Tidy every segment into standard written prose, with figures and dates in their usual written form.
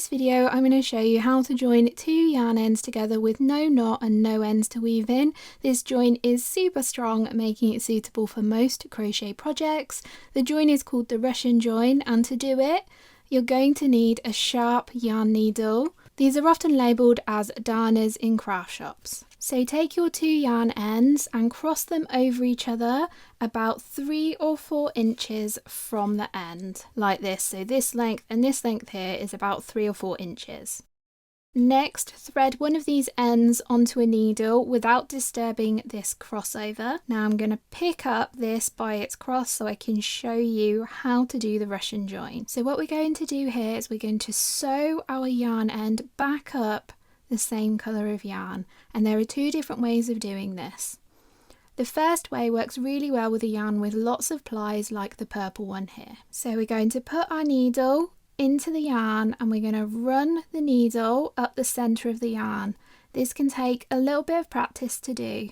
this video I'm going to show you how to join 2 yarn ends together with no knot and no ends to weave in. This join is super strong, making it suitable for most crochet projects. The join is called the Russian join, and to do it you're going to need a sharp yarn needle. These are often labelled as darners in craft shops. So take your 2 yarn ends and cross them over each other about 3 or 4 inches from the end, like this. So this length and this length here is about 3 or 4 inches. Next, thread one of these ends onto a needle without disturbing this crossover. Now I'm going to pick up this by its cross so I can show you how to do the Russian join. So what we're going to do here is we're going to sew our yarn end back up the same colour of yarn, and there are 2 different ways of doing this. The first way works really well with a yarn with lots of plies like the purple one here. So we're going to put our needle into the yarn and we're going to run the needle up the centre of the yarn. This can take a little bit of practice to do.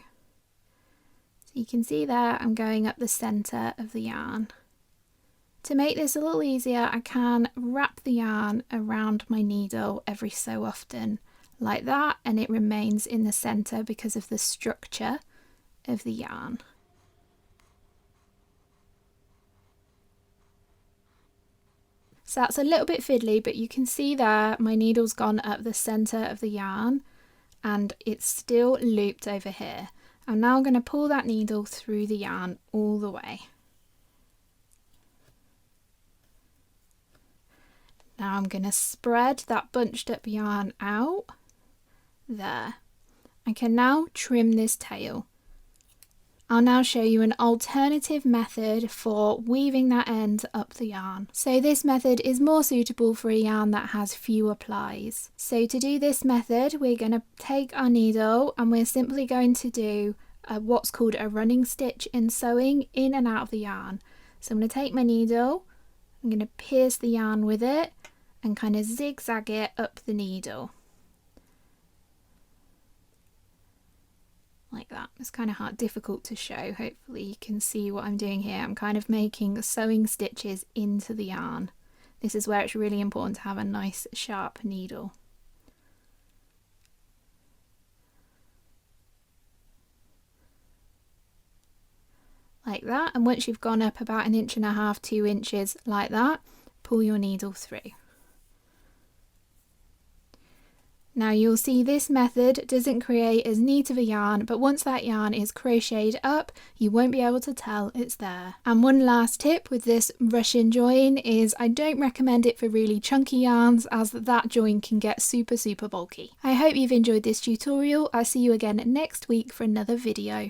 So you can see there I'm going up the centre of the yarn. To make this a little easier, I can wrap the yarn around my needle every so often like that, and it remains in the centre because of the structure of the yarn. So that's a little bit fiddly, but you can see there my needle's gone up the centre of the yarn and it's still looped over here. I'm now going to pull that needle through the yarn all the way. Now I'm going to spread that bunched up yarn out there. I can now trim this tail. I'll now show you an alternative method for weaving that end up the yarn. So this method is more suitable for a yarn that has fewer plies. So to do this method, we're going to take our needle and we're simply going to do what's called a running stitch in sewing in and out of the yarn. So I'm going to take my needle, I'm going to pierce the yarn with it and kind of zigzag it up the needle. Like that. It's kind of difficult to show. Hopefully you can see what I'm doing here. I'm kind of making sewing stitches into the yarn. This is where it's really important to have a nice sharp needle. Like that, and once you've gone up about 1.5 to 2 inches like that, pull your needle through. Now you'll see this method doesn't create as neat of a yarn, but once that yarn is crocheted up, you won't be able to tell it's there. And one last tip with this Russian join is I don't recommend it for really chunky yarns, as that join can get super bulky. I hope you've enjoyed this tutorial. I'll see you again next week for another video.